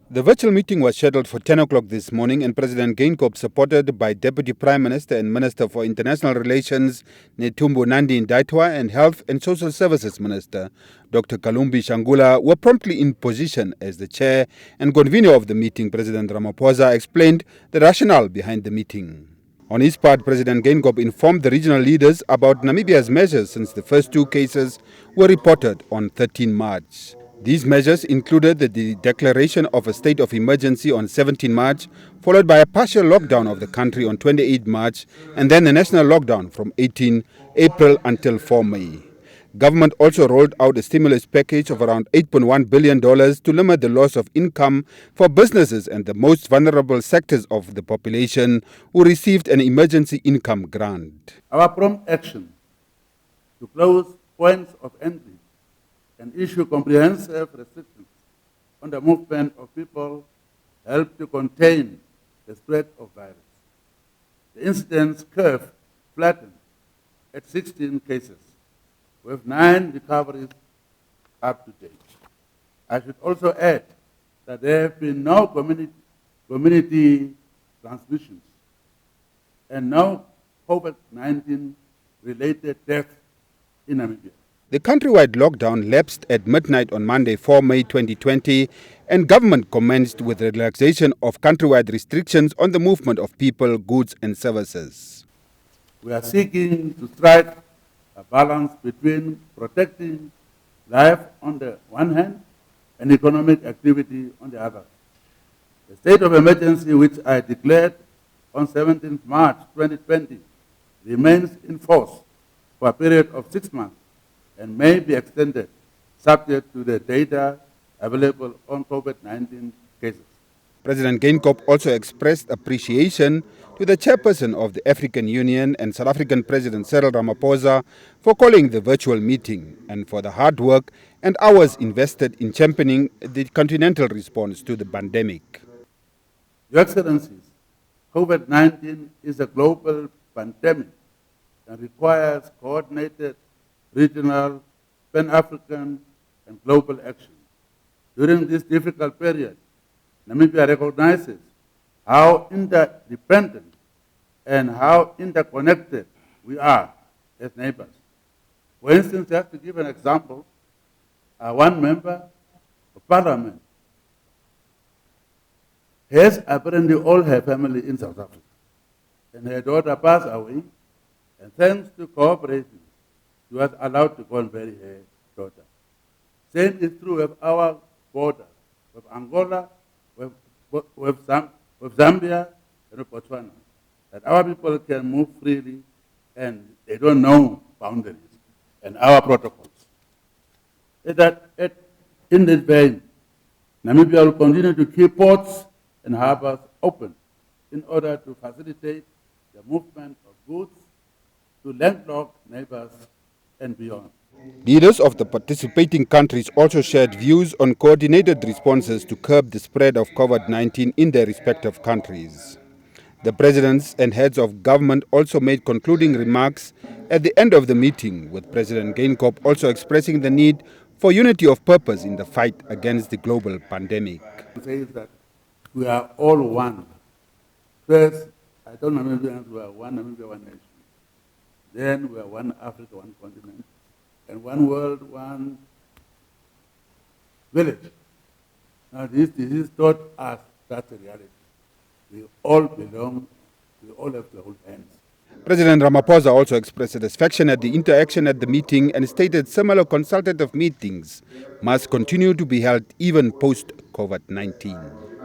The virtual meeting was scheduled for 10 o'clock this morning, and President Geingob, supported by Deputy Prime Minister and Minister for International Relations Netumbo Nandi-Ndaitwah and Health and Social Services Minister Dr. Kalumbi Shangula, were promptly in position as the chair and convener of the meeting. President Ramaphosa explained the rationale behind the meeting. On his part, President Geingob informed the regional leaders about Namibia's measures since the first two cases were reported on 13 March. These measures included the declaration of a state of emergency on 17 March, followed by a partial lockdown of the country on 28 March, and then a national lockdown from 18 April until 4 May. Government also rolled out a stimulus package of around $8.1 billion to limit the loss of income for businesses and the most vulnerable sectors of the population who received an emergency income grant. Our prompt action to close points of entry and issue comprehensive restrictions on the movement of people helped to contain the spread of virus. The incidence curve flattened at 16 cases, with 9 recoveries up to date. I should also add that there have been no community transmissions and no COVID-19 related deaths in Namibia. The countrywide lockdown lapsed at midnight on Monday, 4 May 2020, and government commenced with the relaxation of countrywide restrictions on the movement of people, goods and services. We are seeking to strike a balance between protecting life on the one hand and economic activity on the other. The state of emergency, which I declared on 17 March 2020, remains in force for a period of 6 months and may be extended subject to the data available on COVID-19 cases. President Geingob also expressed appreciation to the chairperson of the African Union and South African President Cyril Ramaphosa for calling the virtual meeting and for the hard work and hours invested in championing the continental response to the pandemic. Your Excellencies, COVID-19 is a global pandemic and requires coordinated regional, Pan-African, and global action. During this difficult period, Namibia recognizes how interdependent and how interconnected we are as neighbors. For instance, just to give an example, one member of parliament has apparently all her family in South Africa, and her daughter passed away, and thanks to cooperation, she was allowed to go and bury her daughter. Same is true with our border, with Angola, with Zambia, and with Botswana. That our people can move freely and they don't know boundaries and our protocols. In this vein, Namibia will continue to keep ports and harbors open in order to facilitate the movement of goods to landlocked neighbors and beyond. Leaders of the participating countries also shared views on coordinated responses to curb the spread of COVID-19 in their respective countries. The presidents and heads of government also made concluding remarks at the end of the meeting, with President Geingob also expressing the need for unity of purpose in the fight against the global pandemic. It says that we are all one. First, I told Namibians we are one Namibia, one nation. Then we are one Africa, one continent, and one world, one village. Now this is taught us that's a reality. We all belong, we all have to hold hands. President Ramaphosa also expressed satisfaction at the interaction at the meeting and stated similar consultative meetings must continue to be held even post-COVID-19.